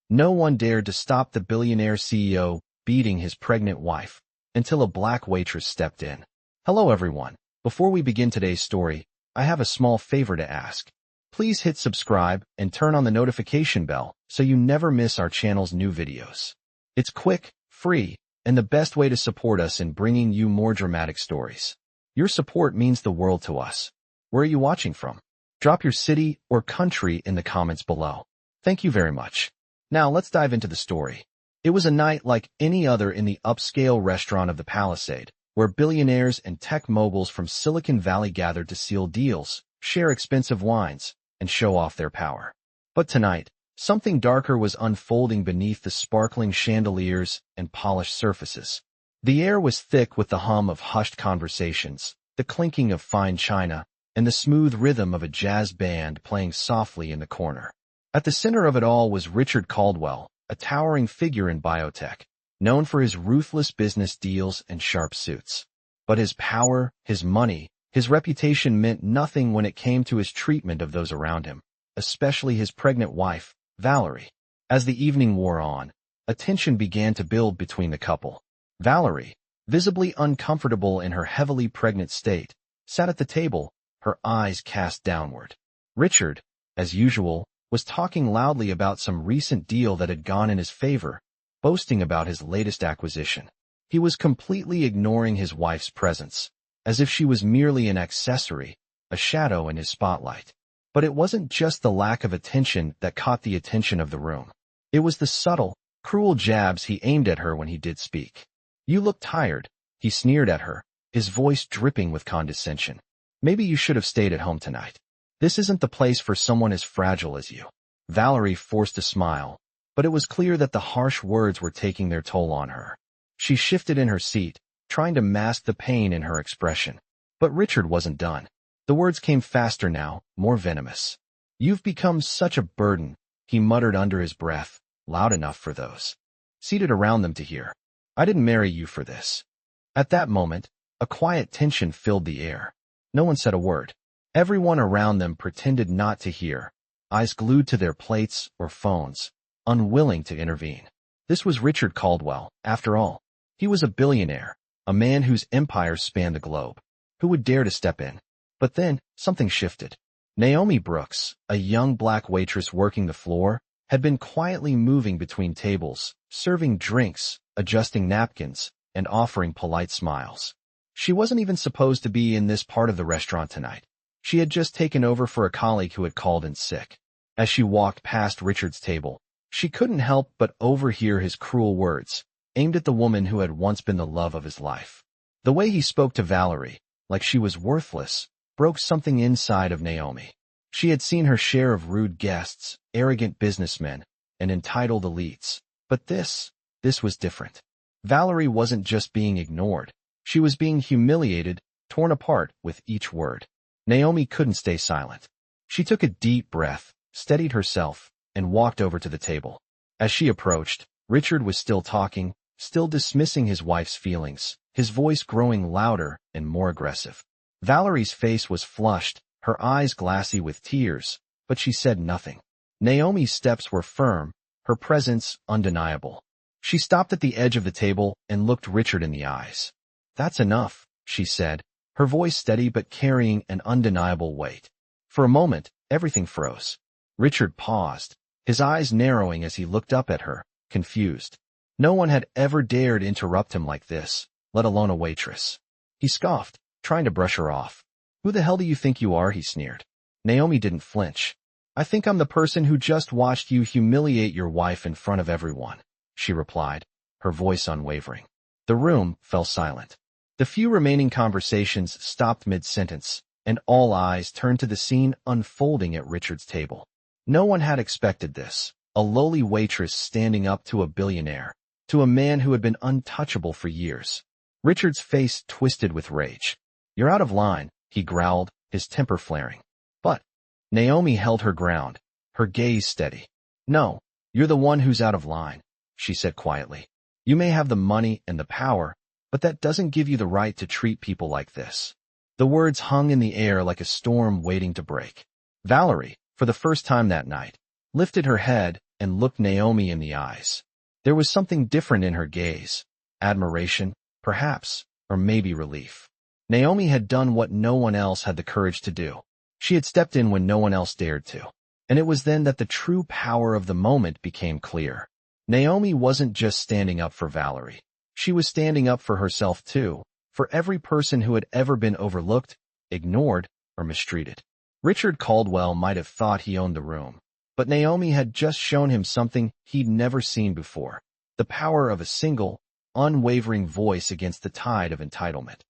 No one dared to stop the billionaire CEO beating his pregnant wife until a black waitress stepped in. Hello everyone. Before we begin today's story, I have a small favor to ask. Please hit subscribe and turn on the notification bell so you never miss our channel's new videos. It's quick, free, and the best way to support us in bringing you more dramatic stories. Your support means the world to us. Where are you watching from? Drop your city or country in the comments below. Thank you very much. Now let's dive into the story. It was a night like any other in the upscale restaurant of the Palisade, where billionaires and tech moguls from Silicon Valley gathered to seal deals, share expensive wines, and show off their power. But tonight, something darker was unfolding beneath the sparkling chandeliers and polished surfaces. The air was thick with the hum of hushed conversations, the clinking of fine china, and the smooth rhythm of a jazz band playing softly in the corner. At the center of it all was Richard Caldwell, a towering figure in biotech, known for his ruthless business deals and sharp suits. But his power, his money, his reputation meant nothing when it came to his treatment of those around him, especially his pregnant wife, Valerie. As the evening wore on, a tension began to build between the couple. Valerie, visibly uncomfortable in her heavily pregnant state, sat at the table, her eyes cast downward. Richard, as usual, was talking loudly about some recent deal that had gone in his favor, boasting about his latest acquisition. He was completely ignoring his wife's presence, as if she was merely an accessory, a shadow in his spotlight. But it wasn't just the lack of attention that caught the attention of the room. It was the subtle, cruel jabs he aimed at her when he did speak. "You look tired," he sneered at her, his voice dripping with condescension. "Maybe you should have stayed at home tonight. This isn't the place for someone as fragile as you." Valerie forced a smile, but it was clear that the harsh words were taking their toll on her. She shifted in her seat, trying to mask the pain in her expression. But Richard wasn't done. The words came faster now, more venomous. "You've become such a burden," he muttered under his breath, loud enough for those seated around them to hear. "I didn't marry you for this." At that moment, a quiet tension filled the air. No one said a word. Everyone around them pretended not to hear, eyes glued to their plates or phones, unwilling to intervene. This was Richard Caldwell, after all. He was a billionaire, a man whose empire spanned the globe. Who would dare to step in? But then, something shifted. Naomi Brooks, a young black waitress working the floor, had been quietly moving between tables, serving drinks, adjusting napkins, and offering polite smiles. She wasn't even supposed to be in this part of the restaurant tonight. She had just taken over for a colleague who had called in sick. As she walked past Richard's table, she couldn't help but overhear his cruel words, aimed at the woman who had once been the love of his life. The way he spoke to Valerie, like she was worthless, broke something inside of Naomi. She had seen her share of rude guests, arrogant businessmen, and entitled elites. But this was different. Valerie wasn't just being ignored. She was being humiliated, torn apart with each word. Naomi couldn't stay silent. She took a deep breath, steadied herself, and walked over to the table. As she approached, Richard was still talking, still dismissing his wife's feelings, his voice growing louder and more aggressive. Valerie's face was flushed, her eyes glassy with tears, but she said nothing. Naomi's steps were firm, her presence undeniable. She stopped at the edge of the table and looked Richard in the eyes. "That's enough," she said, her voice steady but carrying an undeniable weight. For a moment, everything froze. Richard paused, his eyes narrowing as he looked up at her, confused. No one had ever dared interrupt him like this, let alone a waitress. He scoffed, trying to brush her off. "Who the hell do you think you are?" he sneered. Naomi didn't flinch. "I think I'm the person who just watched you humiliate your wife in front of everyone," she replied, her voice unwavering. The room fell silent. The few remaining conversations stopped mid-sentence, and all eyes turned to the scene unfolding at Richard's table. No one had expected this, a lowly waitress standing up to a billionaire, to a man who had been untouchable for years. Richard's face twisted with rage. "You're out of line," he growled, his temper flaring. "But—" Naomi held her ground, her gaze steady. "No, you're the one who's out of line," she said quietly. "You may have the money and the power, but that doesn't give you the right to treat people like this." The words hung in the air like a storm waiting to break. Valerie, for the first time that night, lifted her head, and looked Naomi in the eyes. There was something different in her gaze. Admiration, perhaps, or maybe relief. Naomi had done what no one else had the courage to do. She had stepped in when no one else dared to. And it was then that the true power of the moment became clear. Naomi wasn't just standing up for Valerie. She was standing up for herself too, for every person who had ever been overlooked, ignored, or mistreated. Richard Caldwell might have thought he owned the room, but Naomi had just shown him something he'd never seen before. The power of a single, unwavering voice against the tide of entitlement.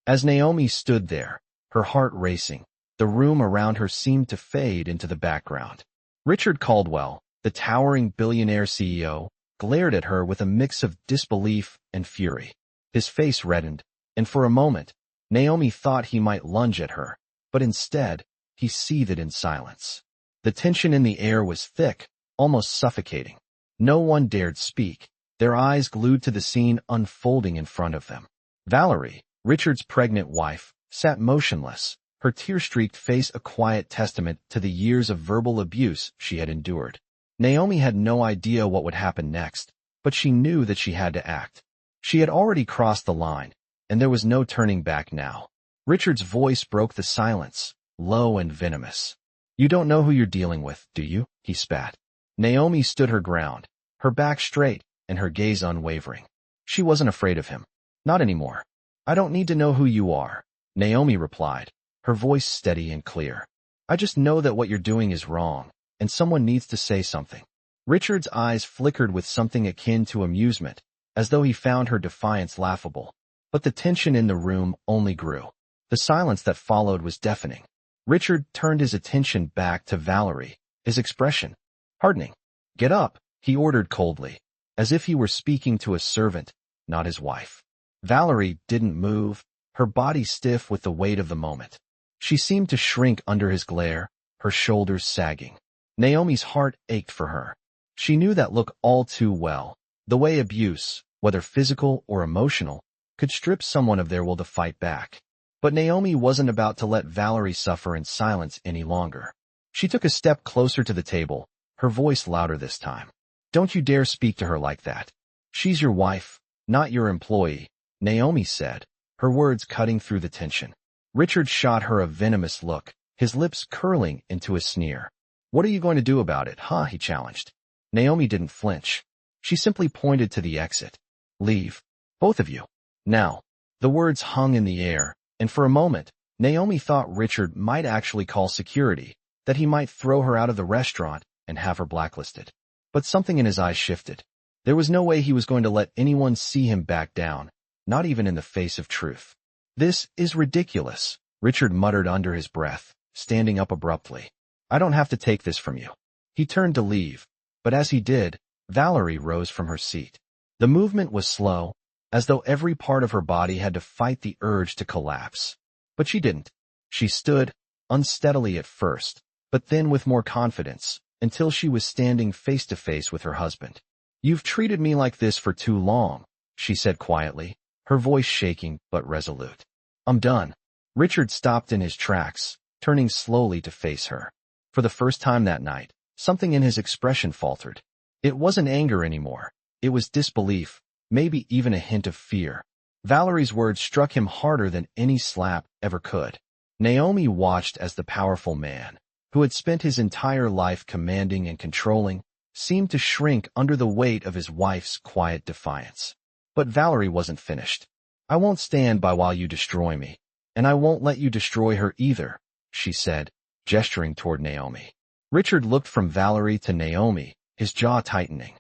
As Naomi stood there, her heart racing, the room around her seemed to fade into the background. Richard Caldwell, the towering billionaire CEO, glared at her with a mix of disbelief and fury. His face reddened, and for a moment, Naomi thought he might lunge at her, but instead, he seethed in silence. The tension in the air was thick, almost suffocating. No one dared speak, their eyes glued to the scene unfolding in front of them. Valerie, Richard's pregnant wife, sat motionless, her tear-streaked face a quiet testament to the years of verbal abuse she had endured. Naomi had no idea what would happen next, but she knew that she had to act. She had already crossed the line, and there was no turning back now. Richard's voice broke the silence, low and venomous. "You don't know who you're dealing with, do you?" he spat. Naomi stood her ground, her back straight and her gaze unwavering. She wasn't afraid of him. Not anymore. "I don't need to know who you are," Naomi replied, her voice steady and clear. "I just know that what you're doing is wrong, and someone needs to say something." Richard's eyes flickered with something akin to amusement, as though he found her defiance laughable. But the tension in the room only grew. The silence that followed was deafening. Richard turned his attention back to Valerie, his expression hardening. "Get up," he ordered coldly, as if he were speaking to a servant, not his wife. Valerie didn't move, her body stiff with the weight of the moment. She seemed to shrink under his glare, her shoulders sagging. Naomi's heart ached for her. She knew that look all too well, the way abuse, whether physical or emotional, could strip someone of their will to fight back. But Naomi wasn't about to let Valerie suffer in silence any longer. She took a step closer to the table, her voice louder this time. "Don't you dare speak to her like that. She's your wife, not your employee," Naomi said, her words cutting through the tension. Richard shot her a venomous look, his lips curling into a sneer. "What are you going to do about it, huh?" he challenged. Naomi didn't flinch. She simply pointed to the exit. "Leave. Both of you. Now." The words hung in the air, and for a moment, Naomi thought Richard might actually call security, that he might throw her out of the restaurant and have her blacklisted. But something in his eyes shifted. There was no way he was going to let anyone see him back down, not even in the face of truth. "This is ridiculous," Richard muttered under his breath, standing up abruptly. "I don't have to take this from you." He turned to leave, but as he did, Valerie rose from her seat. The movement was slow, as though every part of her body had to fight the urge to collapse. But she didn't. She stood, unsteadily at first, but then with more confidence, until she was standing face to face with her husband. "You've treated me like this for too long," she said quietly, her voice shaking but resolute. "I'm done." Richard stopped in his tracks, turning slowly to face her. For the first time that night, something in his expression faltered. It wasn't anger anymore. It was disbelief, maybe even a hint of fear. Valerie's words struck him harder than any slap ever could. Naomi watched as the powerful man, who had spent his entire life commanding and controlling, seemed to shrink under the weight of his wife's quiet defiance. But Valerie wasn't finished. "I won't stand by while you destroy me, and I won't let you destroy her either," she said, gesturing toward Naomi. Richard looked from Valerie to Naomi, his jaw tightening.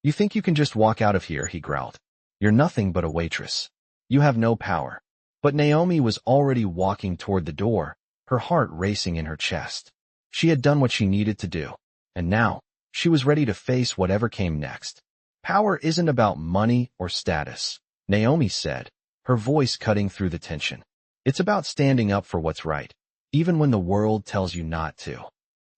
"You think you can just walk out of here," he growled. "You're nothing but a waitress. You have no power." But Naomi was already walking toward the door, her heart racing in her chest. She had done what she needed to do, and now, she was ready to face whatever came next. "Power isn't about money or status," Naomi said, her voice cutting through the tension. "It's about standing up for what's right, even when the world tells you not to."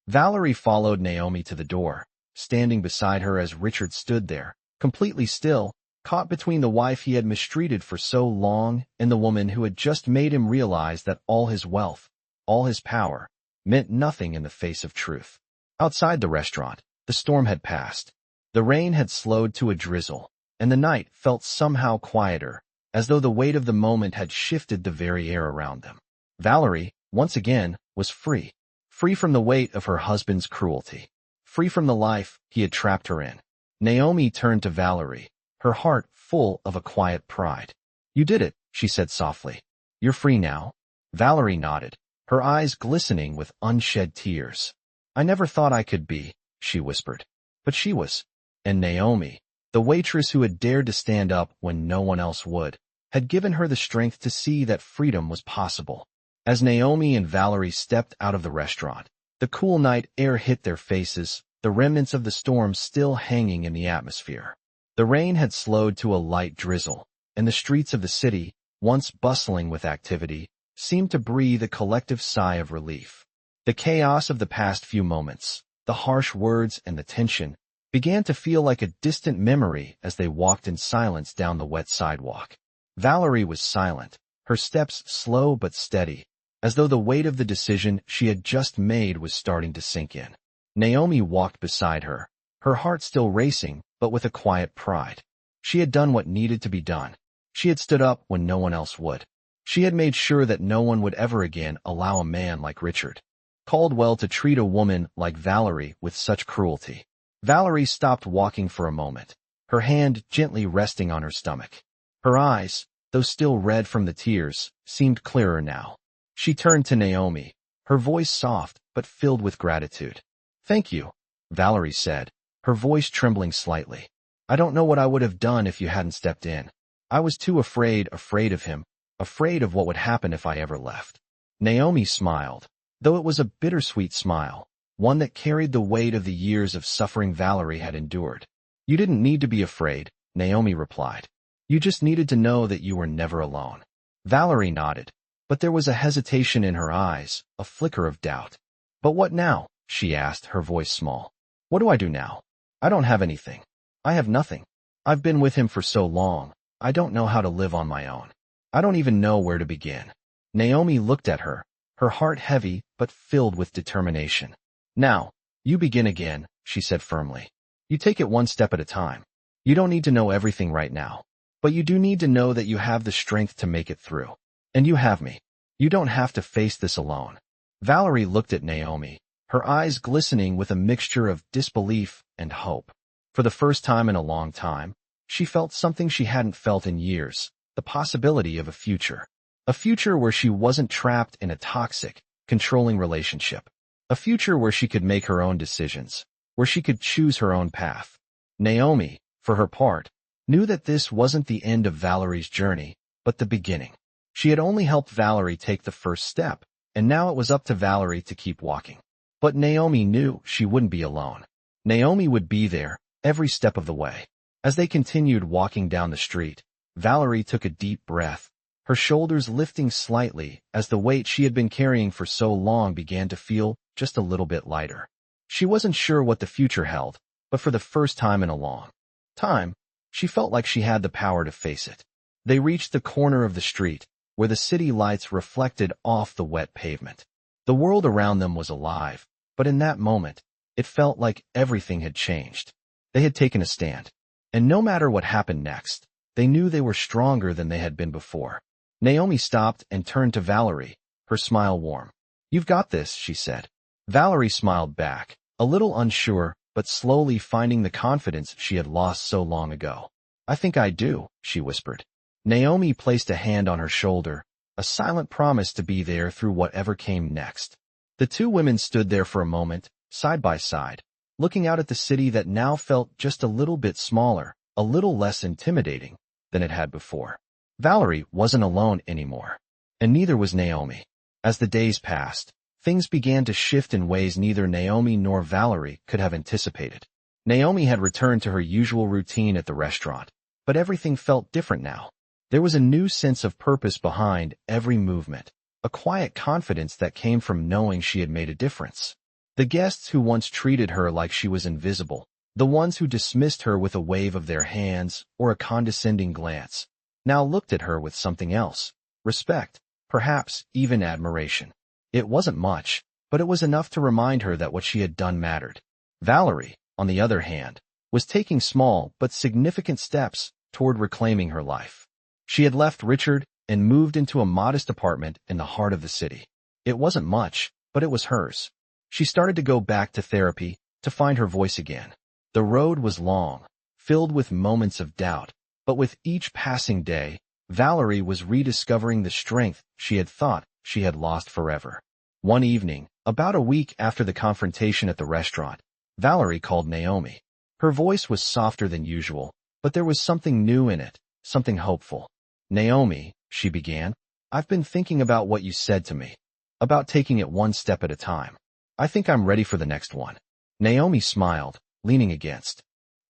Valerie followed Naomi to the door, standing beside her as Richard stood there, completely still, caught between the wife he had mistreated for so long and the woman who had just made him realize that all his wealth, all his power, meant nothing in the face of truth. Outside the restaurant, The storm had passed. The rain had slowed to a drizzle, and the night felt somehow quieter, as though the weight of the moment had shifted the very air around them. Valerie, once again, was free. Free from the weight of her husband's cruelty. Free from the life he had trapped her in. Naomi turned to Valerie, her heart full of a quiet pride. "You did it," she said softly. "You're free now." Valerie nodded, her eyes glistening with unshed tears. "I never thought I could be," she whispered. But she was. And Naomi, the waitress who had dared to stand up when no one else would, had given her the strength to see that freedom was possible. As Naomi and Valerie stepped out of the restaurant, the cool night air hit their faces, the remnants of the storm still hanging in the atmosphere. The rain had slowed to a light drizzle, and the streets of the city, once bustling with activity, seemed to breathe a collective sigh of relief. The chaos of the past few moments, the harsh words and the tension, began to feel like a distant memory as they walked in silence down the wet sidewalk. Valerie was silent, her steps slow but steady, as though the weight of the decision she had just made was starting to sink in. Naomi walked beside her, her heart still racing, but with a quiet pride. She had done what needed to be done. She had stood up when no one else would. She had made sure that no one would ever again allow a man like Richard Caldwell to treat a woman like Valerie with such cruelty. Valerie stopped walking for a moment, her hand gently resting on her stomach. Her eyes, though still red from the tears, seemed clearer now. She turned to Naomi, her voice soft but filled with gratitude. "Thank you," Valerie said, her voice trembling slightly. "I don't know what I would have done if you hadn't stepped in. I was too afraid of him, afraid of what would happen if I ever left." Naomi smiled, though it was a bittersweet smile, one that carried the weight of the years of suffering Valerie had endured. "You didn't need to be afraid," Naomi replied. "You just needed to know that you were never alone." Valerie nodded, but there was a hesitation in her eyes, a flicker of doubt. "But what now?" she asked, her voice small. "What do I do now? I don't have anything. I have nothing. I've been with him for so long, I don't know how to live on my own. I don't even know where to begin." Naomi looked at her, her heart heavy but filled with determination. "Now, you begin again," she said firmly. "You take it one step at a time. You don't need to know everything right now, but you do need to know that you have the strength to make it through. And you have me. You don't have to face this alone." Valerie looked at Naomi, her eyes glistening with a mixture of disbelief and hope. For the first time in a long time, she felt something she hadn't felt in years, the possibility of a future. A future where she wasn't trapped in a toxic, controlling relationship. A future where she could make her own decisions, where she could choose her own path. Naomi, for her part, knew that this wasn't the end of Valerie's journey, but the beginning. She had only helped Valerie take the first step, and now it was up to Valerie to keep walking. But Naomi knew she wouldn't be alone. Naomi would be there, every step of the way. As they continued walking down the street, Valerie took a deep breath, her shoulders lifting slightly as the weight she had been carrying for so long began to feel just a little bit lighter. She wasn't sure what the future held, but for the first time in a long time, she felt like she had the power to face it. They reached the corner of the street, where the city lights reflected off the wet pavement. The world around them was alive, but in that moment, it felt like everything had changed. They had taken a stand, and no matter what happened next, they knew they were stronger than they had been before. Naomi stopped and turned to Valerie, her smile warm. "You've got this," she said. Valerie smiled back, a little unsure, but slowly finding the confidence she had lost so long ago. "I think I do," she whispered. Naomi placed a hand on her shoulder, a silent promise to be there through whatever came next. The two women stood there for a moment, side by side, looking out at the city that now felt just a little bit smaller, a little less intimidating than it had before. Valerie wasn't alone anymore, and neither was Naomi. As the days passed, things began to shift in ways neither Naomi nor Valerie could have anticipated. Naomi had returned to her usual routine at the restaurant, but everything felt different now. There was a new sense of purpose behind every movement, a quiet confidence that came from knowing she had made a difference. The guests who once treated her like she was invisible, the ones who dismissed her with a wave of their hands or a condescending glance, now looked at her with something else, respect, perhaps even admiration. It wasn't much, but it was enough to remind her that what she had done mattered. Valerie, on the other hand, was taking small but significant steps toward reclaiming her life. She had left Richard and moved into a modest apartment in the heart of the city. It wasn't much, but it was hers. She started to go back to therapy to find her voice again. The road was long, filled with moments of doubt, but with each passing day, Valerie was rediscovering the strength she had thought she had lost forever. One evening, about a week after the confrontation at the restaurant, Valerie called Naomi. Her voice was softer than usual, but there was something new in it, something hopeful. "Naomi," she began, "I've been thinking about what you said to me, about taking it one step at a time. I think I'm ready for the next one." Naomi smiled, leaning against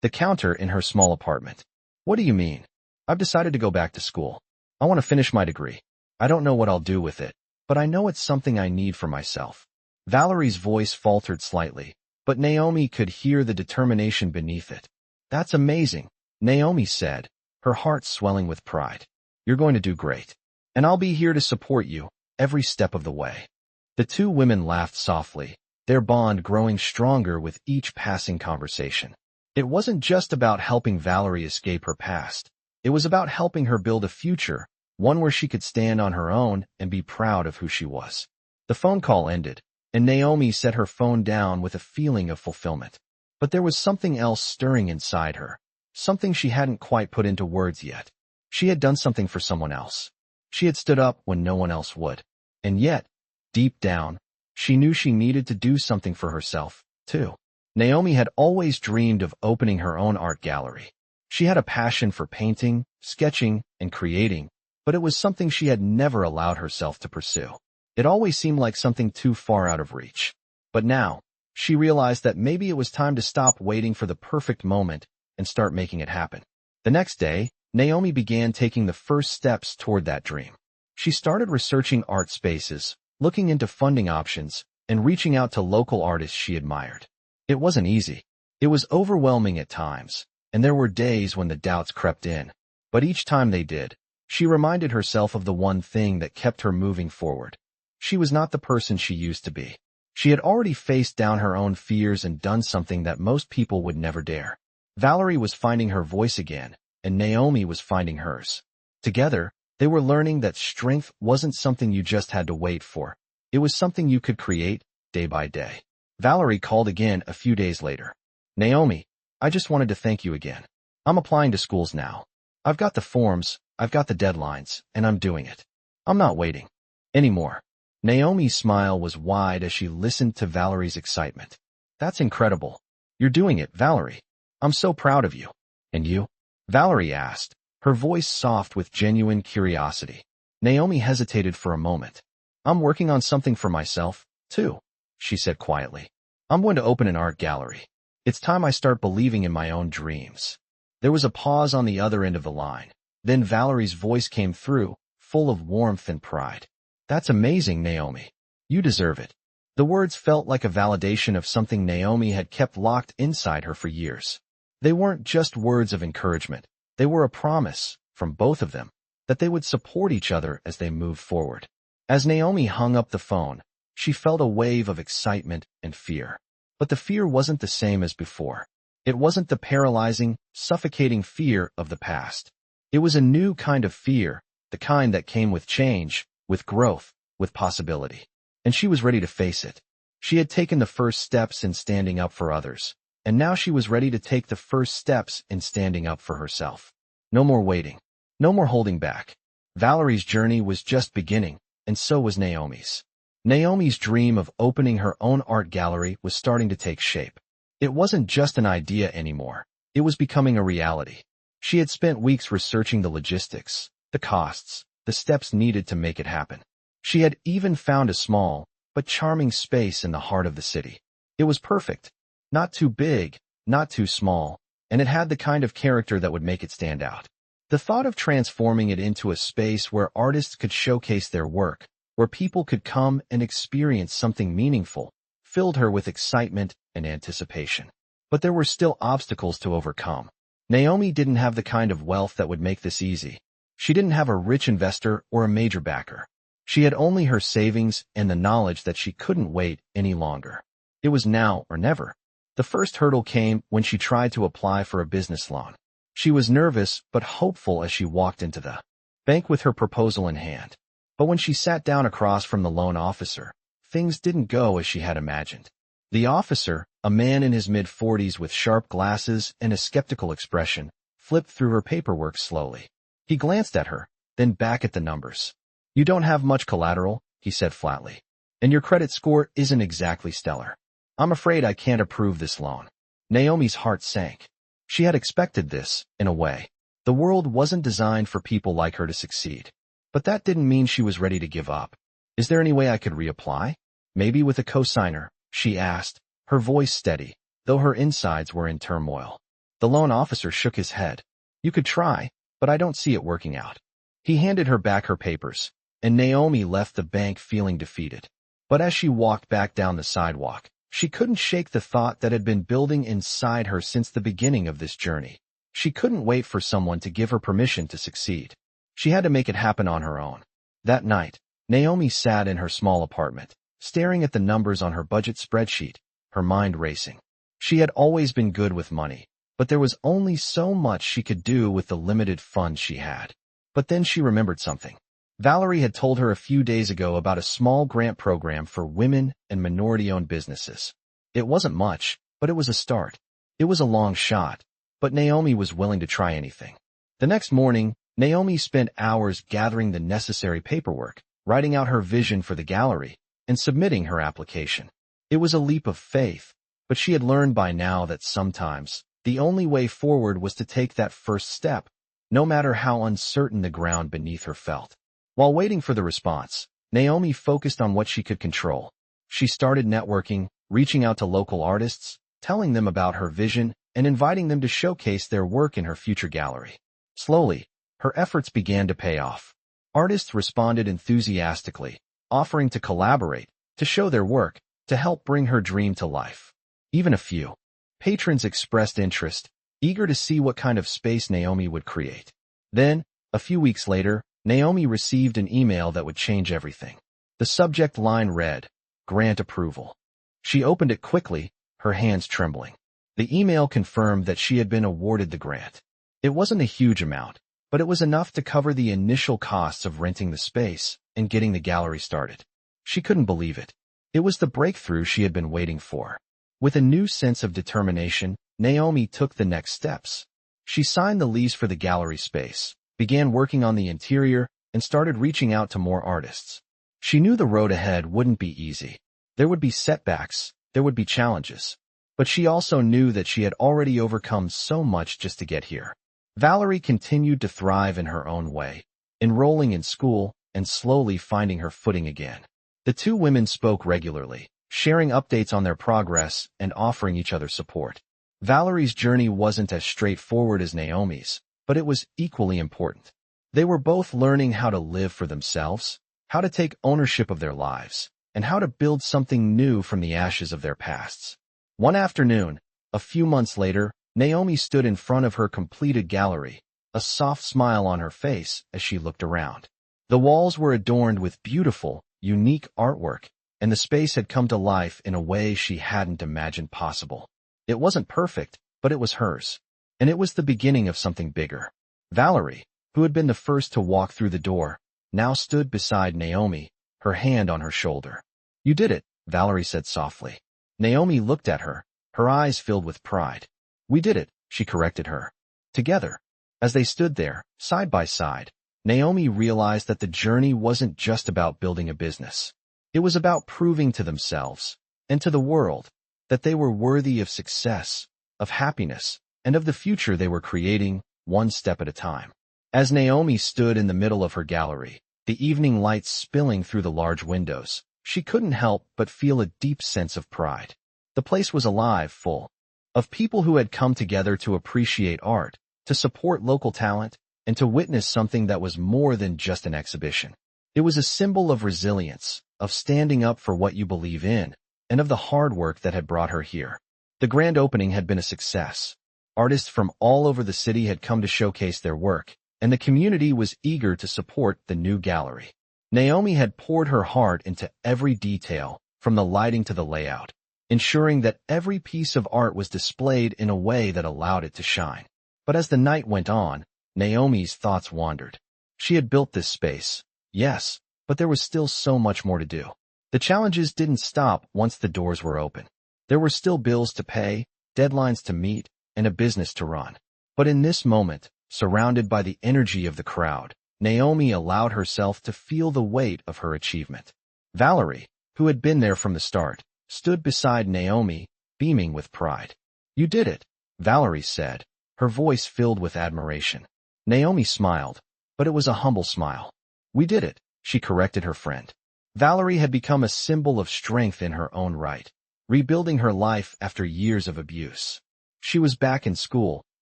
the counter in her small apartment. "What do you mean?" "I've decided to go back to school. I want to finish my degree. I don't know what I'll do with it, but I know it's something I need for myself." Valerie's voice faltered slightly, but Naomi could hear the determination beneath it. "That's amazing," Naomi said, her heart swelling with pride. "You're going to do great. And I'll be here to support you every step of the way." The two women laughed softly, their bond growing stronger with each passing conversation. It wasn't just about helping Valerie escape her past. It was about helping her build a future, one where she could stand on her own and be proud of who she was. The phone call ended, and Naomi set her phone down with a feeling of fulfillment. But there was something else stirring inside her, something she hadn't quite put into words yet. She had done something for someone else. She had stood up when no one else would. And yet, deep down, she knew she needed to do something for herself, too. Naomi had always dreamed of opening her own art gallery. She had a passion for painting, sketching, and creating, but it was something she had never allowed herself to pursue. It always seemed like something too far out of reach. But now, she realized that maybe it was time to stop waiting for the perfect moment and start making it happen. The next day, Naomi began taking the first steps toward that dream. She started researching art spaces, looking into funding options, and reaching out to local artists she admired. It wasn't easy. It was overwhelming at times, and there were days when the doubts crept in. But each time they did, she reminded herself of the one thing that kept her moving forward. She was not the person she used to be. She had already faced down her own fears and done something that most people would never dare. Valerie was finding her voice again, and Naomi was finding hers. Together, they were learning that strength wasn't something you just had to wait for. It was something you could create, day by day. Valerie called again a few days later. "Naomi, I just wanted to thank you again. I'm applying to schools now. I've got the forms, I've got the deadlines, and I'm doing it. I'm not waiting anymore." Naomi's smile was wide as she listened to Valerie's excitement. "That's incredible. You're doing it, Valerie. I'm so proud of you." "And you?" Valerie asked, her voice soft with genuine curiosity. Naomi hesitated for a moment. "I'm working on something for myself, too," she said quietly. "I'm going to open an art gallery. It's time I start believing in my own dreams." There was a pause on the other end of the line. Then Valerie's voice came through, full of warmth and pride. "That's amazing, Naomi. You deserve it." The words felt like a validation of something Naomi had kept locked inside her for years. They weren't just words of encouragement. They were a promise, from both of them, that they would support each other as they moved forward. As Naomi hung up the phone, she felt a wave of excitement and fear. But the fear wasn't the same as before. It wasn't the paralyzing, suffocating fear of the past. It was a new kind of fear, the kind that came with change, with growth, with possibility. And she was ready to face it. She had taken the first steps in standing up for others, and now she was ready to take the first steps in standing up for herself. No more waiting. No more holding back. Valerie's journey was just beginning, and so was Naomi's. Naomi's dream of opening her own art gallery was starting to take shape. It wasn't just an idea anymore. It was becoming a reality. She had spent weeks researching the logistics, the costs, the steps needed to make it happen. She had even found a small, but charming space in the heart of the city. It was perfect. Not too big, not too small, and it had the kind of character that would make it stand out. The thought of transforming it into a space where artists could showcase their work, where people could come and experience something meaningful, filled her with excitement and anticipation. But there were still obstacles to overcome. Naomi didn't have the kind of wealth that would make this easy. She didn't have a rich investor or a major backer. She had only her savings and the knowledge that she couldn't wait any longer. It was now or never. The first hurdle came when she tried to apply for a business loan. She was nervous but hopeful as she walked into the bank with her proposal in hand. But when she sat down across from the loan officer, things didn't go as she had imagined. The officer, a man in his mid-40s with sharp glasses and a skeptical expression, flipped through her paperwork slowly. He glanced at her, then back at the numbers. "You don't have much collateral," he said flatly. "And your credit score isn't exactly stellar. I'm afraid I can't approve this loan." Naomi's heart sank. She had expected this, in a way. The world wasn't designed for people like her to succeed. But that didn't mean she was ready to give up. "Is there any way I could reapply? Maybe with a cosigner?" she asked, her voice steady, though her insides were in turmoil. The loan officer shook his head. "You could try, but I don't see it working out." He handed her back her papers, and Naomi left the bank feeling defeated. But as she walked back down the sidewalk, she couldn't shake the thought that had been building inside her since the beginning of this journey. She couldn't wait for someone to give her permission to succeed. She had to make it happen on her own. That night, Naomi sat in her small apartment, staring at the numbers on her budget spreadsheet, her mind racing. She had always been good with money, but there was only so much she could do with the limited funds she had. But then she remembered something. Valerie had told her a few days ago about a small grant program for women and minority-owned businesses. It wasn't much, but it was a start. It was a long shot, but Naomi was willing to try anything. The next morning, Naomi spent hours gathering the necessary paperwork, writing out her vision for the gallery, and submitting her application. It was a leap of faith, but she had learned by now that sometimes the only way forward was to take that first step, no matter how uncertain the ground beneath her felt. While waiting for the response, Naomi focused on what she could control. She started networking, reaching out to local artists, telling them about her vision, and inviting them to showcase their work in her future gallery. Slowly, her efforts began to pay off. Artists responded enthusiastically, offering to collaborate, to show their work, to help bring her dream to life. Even a few patrons expressed interest, eager to see what kind of space Naomi would create. Then, a few weeks later, Naomi received an email that would change everything. The subject line read, "Grant approval." She opened it quickly, her hands trembling. The email confirmed that she had been awarded the grant. It wasn't a huge amount, but it was enough to cover the initial costs of renting the space and getting the gallery started. She couldn't believe it. It was the breakthrough she had been waiting for. With a new sense of determination, Naomi took the next steps. She signed the lease for the gallery space, began working on the interior, and started reaching out to more artists. She knew the road ahead wouldn't be easy. There would be setbacks, there would be challenges. But she also knew that she had already overcome so much just to get here. Valerie continued to thrive in her own way, enrolling in school and slowly finding her footing again. The two women spoke regularly, sharing updates on their progress and offering each other support. Valerie's journey wasn't as straightforward as Naomi's, but it was equally important. They were both learning how to live for themselves, how to take ownership of their lives, and how to build something new from the ashes of their pasts. One afternoon, a few months later, Naomi stood in front of her completed gallery, a soft smile on her face as she looked around. The walls were adorned with beautiful, unique artwork, and the space had come to life in a way she hadn't imagined possible. It wasn't perfect, but it was hers. And it was the beginning of something bigger. Valerie, who had been the first to walk through the door, now stood beside Naomi, her hand on her shoulder. "You did it," Valerie said softly. Naomi looked at her, her eyes filled with pride. "We did it," she corrected her. Together. As they stood there, side by side, Naomi realized that the journey wasn't just about building a business. It was about proving to themselves, and to the world, that they were worthy of success, of happiness, and of the future they were creating, one step at a time. As Naomi stood in the middle of her gallery, the evening light spilling through the large windows, she couldn't help but feel a deep sense of pride. The place was alive, full of people who had come together to appreciate art, to support local talent, and to witness something that was more than just an exhibition. It was a symbol of resilience, of standing up for what you believe in, and of the hard work that had brought her here. The grand opening had been a success. Artists from all over the city had come to showcase their work, and the community was eager to support the new gallery. Naomi had poured her heart into every detail, from the lighting to the layout. ensuring that every piece of art was displayed in a way that allowed it to shine. But as the night went on, Naomi's thoughts wandered. She had built this space, yes, but there was still so much more to do. The challenges didn't stop once the doors were open. There were still bills to pay, deadlines to meet, and a business to run. But in this moment, surrounded by the energy of the crowd, Naomi allowed herself to feel the weight of her achievement. Valerie, who had been there from the start, stood beside Naomi, beaming with pride. "You did it," Valerie said, her voice filled with admiration. Naomi smiled, but it was a humble smile. "We did it," she corrected her friend. Valerie had become a symbol of strength in her own right, rebuilding her life after years of abuse. She was back in school,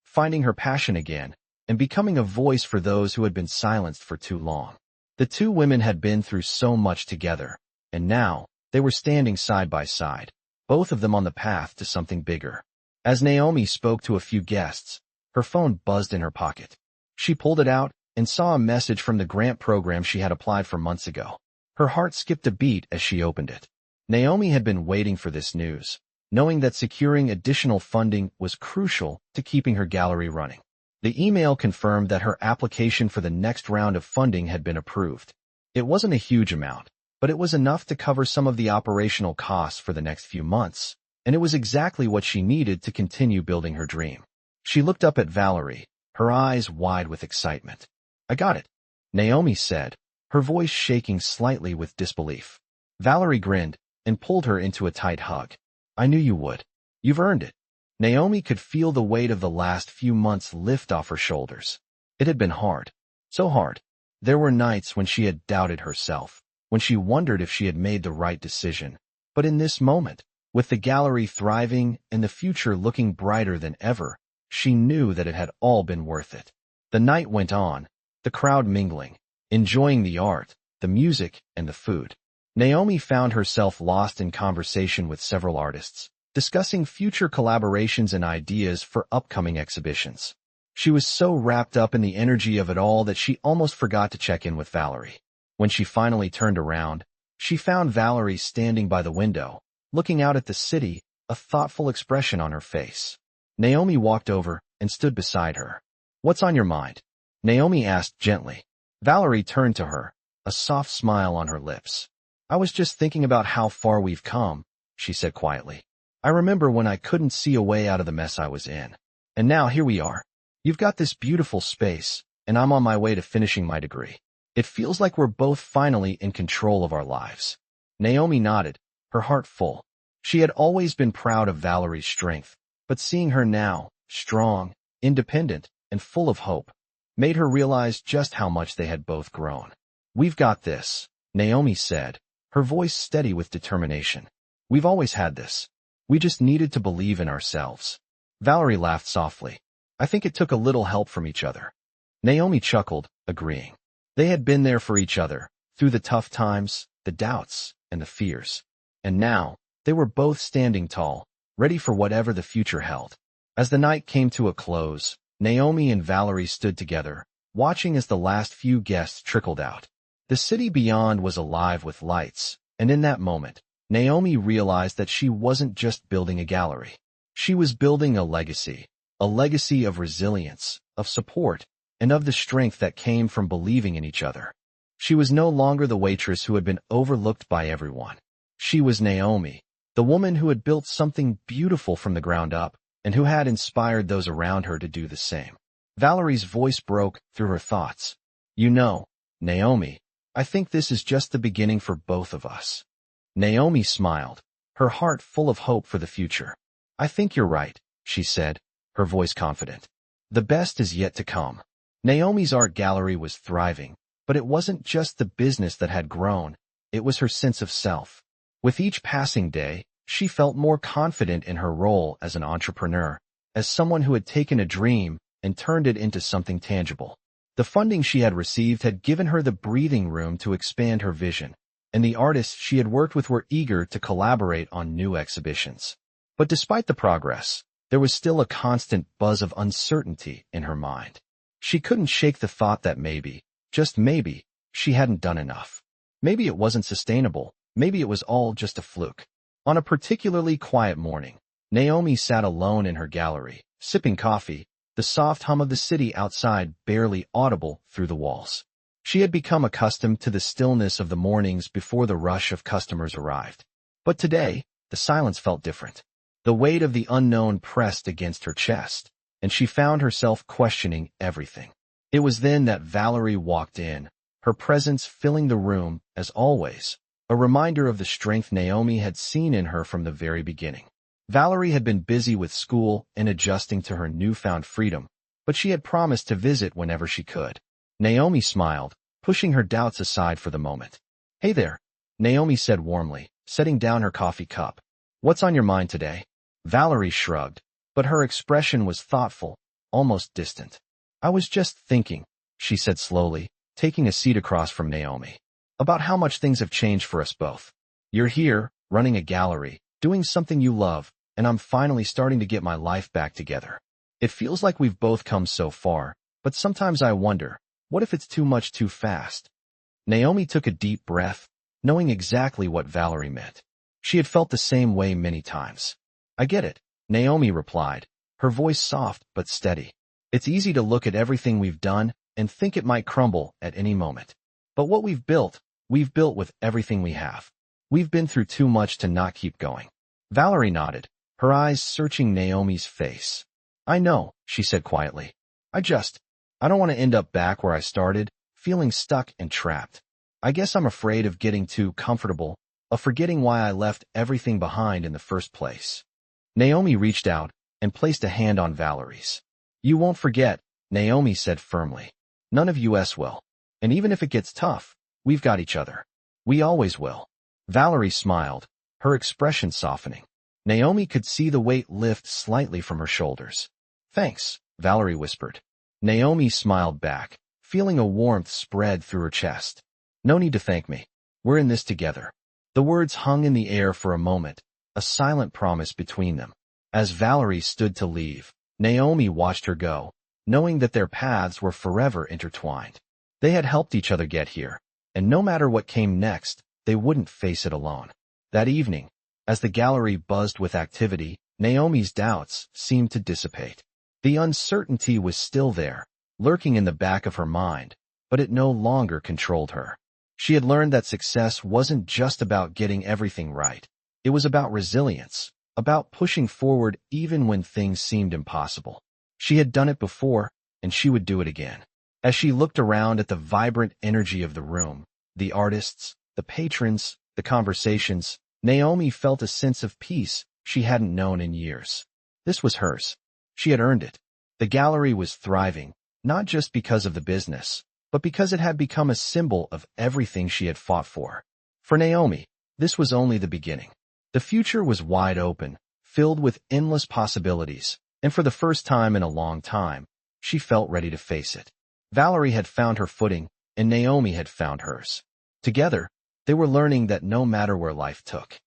finding her passion again, and becoming a voice for those who had been silenced for too long. The two women had been through so much together, and now they were standing side by side, both of them on the path to something bigger. As Naomi spoke to a few guests, her phone buzzed in her pocket. She pulled it out and saw a message from the grant program she had applied for months ago. Her heart skipped a beat as she opened it. Naomi had been waiting for this news, knowing that securing additional funding was crucial to keeping her gallery running. The email confirmed that her application for the next round of funding had been approved. It wasn't a huge amount, but it was enough to cover some of the operational costs for the next few months, and it was exactly what she needed to continue building her dream. She looked up at Valerie, her eyes wide with excitement. "I got it," Naomi said, her voice shaking slightly with disbelief. Valerie grinned and pulled her into a tight hug. "I knew you would. You've earned it." Naomi could feel the weight of the last few months lift off her shoulders. It had been hard. So hard. There were nights when she had doubted herself, when she wondered if she had made the right decision. But in this moment, with the gallery thriving and the future looking brighter than ever, she knew that it had all been worth it. The night went on, the crowd mingling, enjoying the art, the music, and the food. Naomi found herself lost in conversation with several artists, discussing future collaborations and ideas for upcoming exhibitions. She was so wrapped up in the energy of it all that she almost forgot to check in with Valerie. When she finally turned around, she found Valerie standing by the window, looking out at the city, a thoughtful expression on her face. Naomi walked over and stood beside her. "What's on your mind?" Naomi asked gently. Valerie turned to her, a soft smile on her lips. "I was just thinking about how far we've come," she said quietly. "I remember when I couldn't see a way out of the mess I was in. And now here we are. You've got this beautiful space, and I'm on my way to finishing my degree. It feels like we're both finally in control of our lives." Naomi nodded, her heart full. She had always been proud of Valerie's strength, but seeing her now, strong, independent, and full of hope, made her realize just how much they had both grown. "We've got this," Naomi said, her voice steady with determination. "We've always had this. We just needed to believe in ourselves." Valerie laughed softly. "I think it took a little help from each other." Naomi chuckled, agreeing. They had been there for each other, through the tough times, the doubts, and the fears. And now, they were both standing tall, ready for whatever the future held. As the night came to a close, Naomi and Valerie stood together, watching as the last few guests trickled out. The city beyond was alive with lights, and in that moment, Naomi realized that she wasn't just building a gallery. She was building a legacy of resilience, of support, and of the strength that came from believing in each other. She was no longer the waitress who had been overlooked by everyone. She was Naomi, the woman who had built something beautiful from the ground up, and who had inspired those around her to do the same. Valerie's voice broke through her thoughts. "You know, Naomi, I think this is just the beginning for both of us." Naomi smiled, her heart full of hope for the future. "I think you're right," she said, her voice confident. "The best is yet to come." Naomi's art gallery was thriving, but it wasn't just the business that had grown, it was her sense of self. With each passing day, she felt more confident in her role as an entrepreneur, as someone who had taken a dream and turned it into something tangible. The funding she had received had given her the breathing room to expand her vision, and the artists she had worked with were eager to collaborate on new exhibitions. But despite the progress, there was still a constant buzz of uncertainty in her mind. She couldn't shake the thought that maybe, just maybe, she hadn't done enough. Maybe it wasn't sustainable, maybe it was all just a fluke. On a particularly quiet morning, Naomi sat alone in her gallery, sipping coffee, the soft hum of the city outside barely audible through the walls. She had become accustomed to the stillness of the mornings before the rush of customers arrived. But today, the silence felt different. The weight of the unknown pressed against her chest, and she found herself questioning everything. It was then that Valerie walked in, her presence filling the room, as always, a reminder of the strength Naomi had seen in her from the very beginning. Valerie had been busy with school and adjusting to her newfound freedom, but she had promised to visit whenever she could. Naomi smiled, pushing her doubts aside for the moment. "Hey there," Naomi said warmly, setting down her coffee cup. "What's on your mind today?" Valerie shrugged, but her expression was thoughtful, almost distant. "I was just thinking," she said slowly, taking a seat across from Naomi, "about how much things have changed for us both. You're here, running a gallery, doing something you love, and I'm finally starting to get my life back together. It feels like we've both come so far, but sometimes I wonder, what if it's too much too fast?" Naomi took a deep breath, knowing exactly what Valerie meant. She had felt the same way many times. "I get it," Naomi replied, her voice soft but steady. "It's easy to look at everything we've done and think it might crumble at any moment. But what we've built with everything we have. We've been through too much to not keep going." Valerie nodded, her eyes searching Naomi's face. "I know," she said quietly. I don't want to end up back where I started, feeling stuck and trapped. I guess I'm afraid of getting too comfortable, of forgetting why I left everything behind in the first place." Naomi reached out and placed a hand on Valerie's. "You won't forget," Naomi said firmly. "None of us will. And even if it gets tough, we've got each other. We always will." Valerie smiled, her expression softening. Naomi could see the weight lift slightly from her shoulders. "Thanks," Valerie whispered. Naomi smiled back, feeling a warmth spread through her chest. "No need to thank me. We're in this together." The words hung in the air for a moment, a silent promise between them. As Valerie stood to leave, Naomi watched her go, knowing that their paths were forever intertwined. They had helped each other get here, and no matter what came next, they wouldn't face it alone. That evening, as the gallery buzzed with activity, Naomi's doubts seemed to dissipate. The uncertainty was still there, lurking in the back of her mind, but it no longer controlled her. She had learned that success wasn't just about getting everything right. It was about resilience, about pushing forward even when things seemed impossible. She had done it before, and she would do it again. As she looked around at the vibrant energy of the room, the artists, the patrons, the conversations, Naomi felt a sense of peace she hadn't known in years. This was hers. She had earned it. The gallery was thriving, not just because of the business, but because it had become a symbol of everything she had fought for. For Naomi, this was only the beginning. The future was wide open, filled with endless possibilities, and for the first time in a long time, she felt ready to face it. Valerie had found her footing, and Naomi had found hers. Together, they were learning that no matter where life took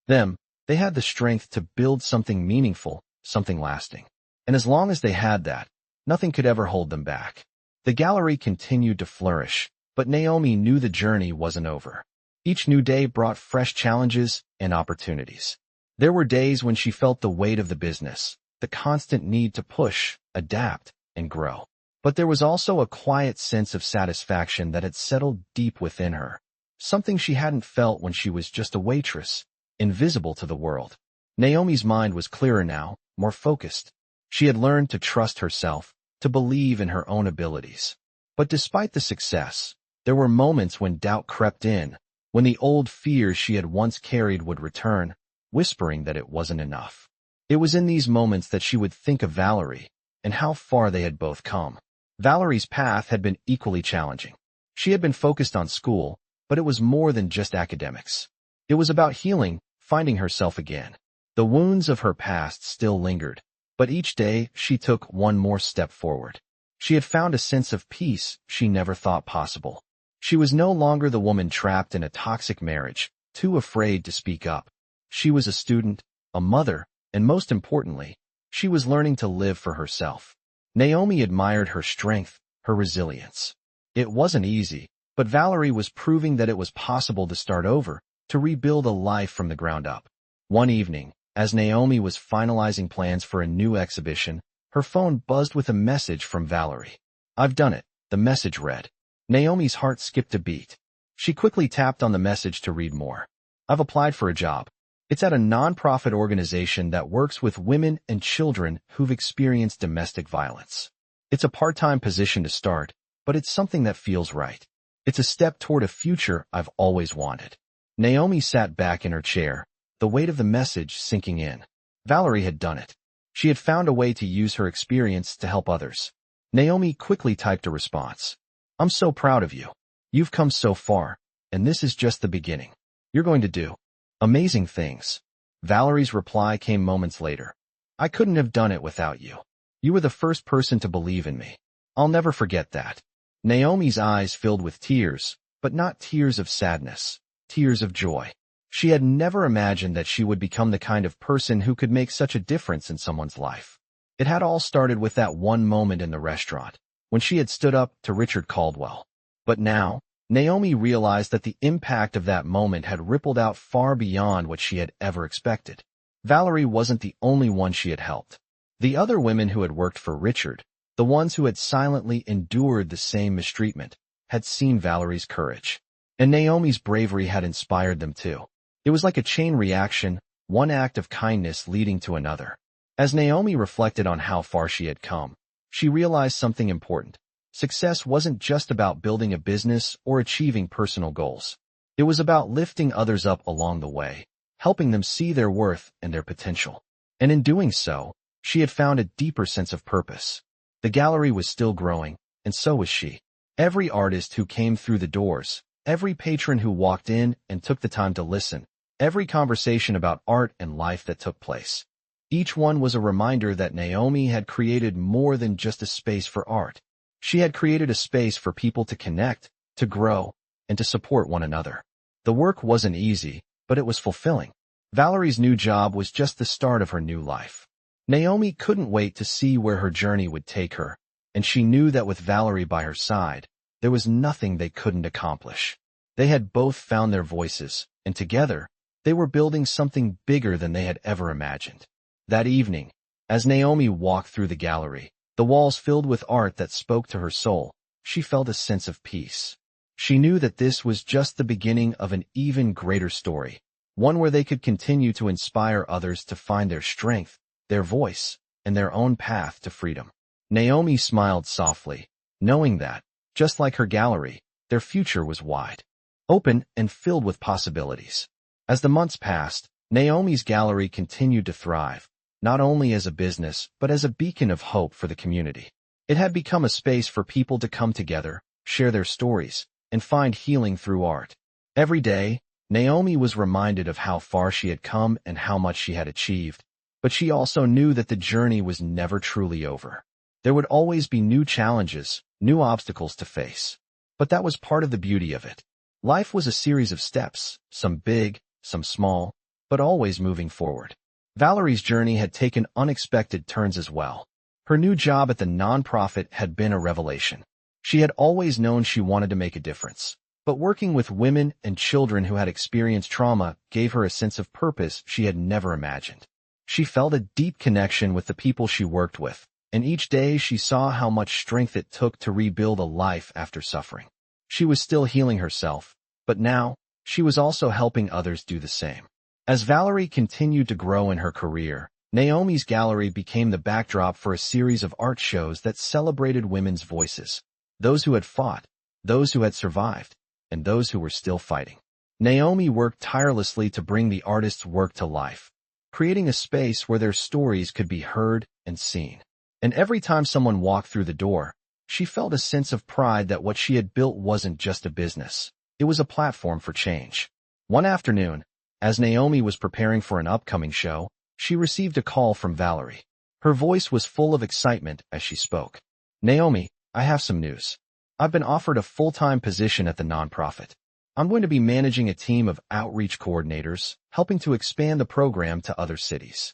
them, they had the strength to build something meaningful, something lasting. And as long as they had that, nothing could ever hold them back. The gallery continued to flourish, but Naomi knew the journey wasn't over. Each new day brought fresh challenges and opportunities. There were days when she felt the weight of the business, the constant need to push, adapt, and grow. But there was also a quiet sense of satisfaction that had settled deep within her, something she hadn't felt when she was just a waitress, invisible to the world. Naomi's mind was clearer now, more focused. She had learned to trust herself, to believe in her own abilities. But despite the success, there were moments when doubt crept in, when the old fears she had once carried would return, whispering that it wasn't enough. It was in these moments that she would think of Valerie, and how far they had both come. Valerie's path had been equally challenging. She had been focused on school, but it was more than just academics. It was about healing, finding herself again. The wounds of her past still lingered, but each day she took one more step forward. She had found a sense of peace she never thought possible. She was no longer the woman trapped in a toxic marriage, too afraid to speak up. She was a student, a mother, and most importantly, she was learning to live for herself. Naomi admired her strength, her resilience. It wasn't easy, but Valerie was proving that it was possible to start over, to rebuild a life from the ground up. One evening, as Naomi was finalizing plans for a new exhibition, her phone buzzed with a message from Valerie. "I've done it," the message read. Naomi's heart skipped a beat. She quickly tapped on the message to read more. "I've applied for a job. It's at a non-profit organization that works with women and children who've experienced domestic violence. It's a part-time position to start, but it's something that feels right. It's a step toward a future I've always wanted." Naomi sat back in her chair, the weight of the message sinking in. Valerie had done it. She had found a way to use her experience to help others. Naomi quickly typed a response. "I'm so proud of you. You've come so far, and this is just the beginning. You're going to do amazing things." Valerie's reply came moments later. "I couldn't have done it without you. You were the first person to believe in me. I'll never forget that." Naomi's eyes filled with tears, but not tears of sadness, tears of joy. She had never imagined that she would become the kind of person who could make such a difference in someone's life. It had all started with that one moment in the restaurant, when she had stood up to Richard Caldwell. But now, Naomi realized that the impact of that moment had rippled out far beyond what she had ever expected. Valerie wasn't the only one she had helped. The other women who had worked for Richard, the ones who had silently endured the same mistreatment, had seen Valerie's courage. And Naomi's bravery had inspired them too. It was like a chain reaction, one act of kindness leading to another. As Naomi reflected on how far she had come, she realized something important. Success wasn't just about building a business or achieving personal goals. It was about lifting others up along the way, helping them see their worth and their potential. And in doing so, she had found a deeper sense of purpose. The gallery was still growing, and so was she. Every artist who came through the doors, every patron who walked in and took the time to listen, every conversation about art and life that took place. Each one was a reminder that Naomi had created more than just a space for art. She had created a space for people to connect, to grow, and to support one another. The work wasn't easy, but it was fulfilling. Valerie's new job was just the start of her new life. Naomi couldn't wait to see where her journey would take her, and she knew that with Valerie by her side, there was nothing they couldn't accomplish. They had both found their voices, and together, they were building something bigger than they had ever imagined. That evening, as Naomi walked through the gallery, the walls filled with art that spoke to her soul, she felt a sense of peace. She knew that this was just the beginning of an even greater story, one where they could continue to inspire others to find their strength, their voice, and their own path to freedom. Naomi smiled softly, knowing that, just like her gallery, their future was wide, open, and filled with possibilities. As the months passed, Naomi's gallery continued to thrive, not only as a business, but as a beacon of hope for the community. It had become a space for people to come together, share their stories, and find healing through art. Every day, Naomi was reminded of how far she had come and how much she had achieved, but she also knew that the journey was never truly over. There would always be new challenges, new obstacles to face. But that was part of the beauty of it. Life was a series of steps, some big, some small, but always moving forward. Valerie's journey had taken unexpected turns as well. Her new job at the nonprofit had been a revelation. She had always known she wanted to make a difference, but working with women and children who had experienced trauma gave her a sense of purpose she had never imagined. She felt a deep connection with the people she worked with, and each day she saw how much strength it took to rebuild a life after suffering. She was still healing herself, but now, she was also helping others do the same. As Valerie continued to grow in her career, Naomi's gallery became the backdrop for a series of art shows that celebrated women's voices, those who had fought, those who had survived, and those who were still fighting. Naomi worked tirelessly to bring the artists' work to life, creating a space where their stories could be heard and seen. And every time someone walked through the door, she felt a sense of pride that what she had built wasn't just a business. It was a platform for change. One afternoon, as Naomi was preparing for an upcoming show, she received a call from Valerie. Her voice was full of excitement as she spoke. "Naomi, I have some news. I've been offered a full-time position at the nonprofit. I'm going to be managing a team of outreach coordinators, helping to expand the program to other cities."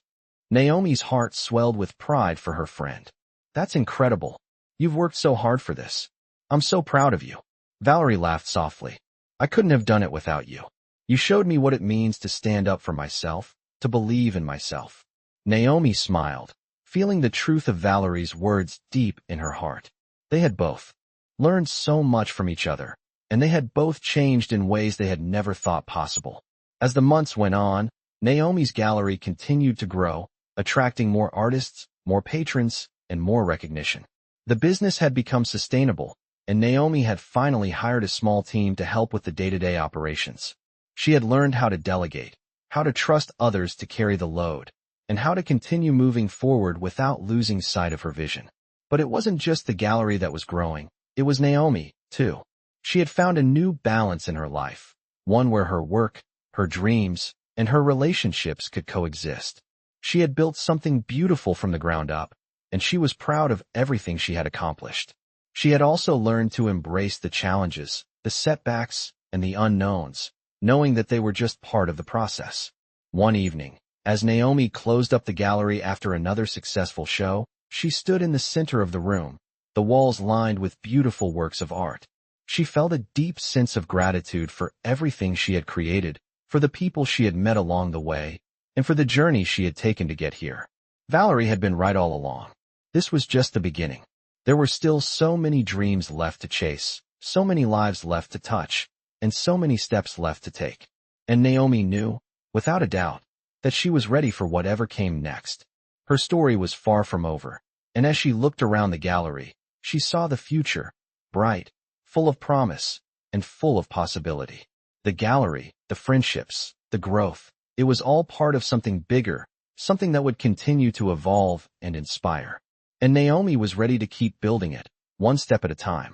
Naomi's heart swelled with pride for her friend. "That's incredible. You've worked so hard for this. I'm so proud of you." Valerie laughed softly. "I couldn't have done it without you. You showed me what it means to stand up for myself, to believe in myself. Naomi smiled, feeling the truth of Valerie's words deep in her heart. They had both learned so much from each other, and they had both changed in ways they had never thought possible. As the months went on, Naomi's gallery continued to grow, attracting more artists, more patrons, and more recognition. The business had become sustainable, and Naomi had finally hired a small team to help with the day-to-day operations. She had learned how to delegate, how to trust others to carry the load, and how to continue moving forward without losing sight of her vision. But it wasn't just the gallery that was growing, it was Naomi, too. She had found a new balance in her life, one where her work, her dreams, and her relationships could coexist. She had built something beautiful from the ground up, and she was proud of everything she had accomplished. She had also learned to embrace the challenges, the setbacks, and the unknowns, knowing that they were just part of the process. One evening, as Naomi closed up the gallery after another successful show, she stood in the center of the room, the walls lined with beautiful works of art. She felt a deep sense of gratitude for everything she had created, for the people she had met along the way, and for the journey she had taken to get here. Valerie had been right all along. This was just the beginning. There were still so many dreams left to chase, so many lives left to touch, and so many steps left to take. And Naomi knew, without a doubt, that she was ready for whatever came next. Her story was far from over, and as she looked around the gallery, she saw the future, bright, full of promise, and full of possibility. The gallery, the friendships, the growth, it was all part of something bigger, something that would continue to evolve and inspire. And Naomi was ready to keep building it, one step at a time.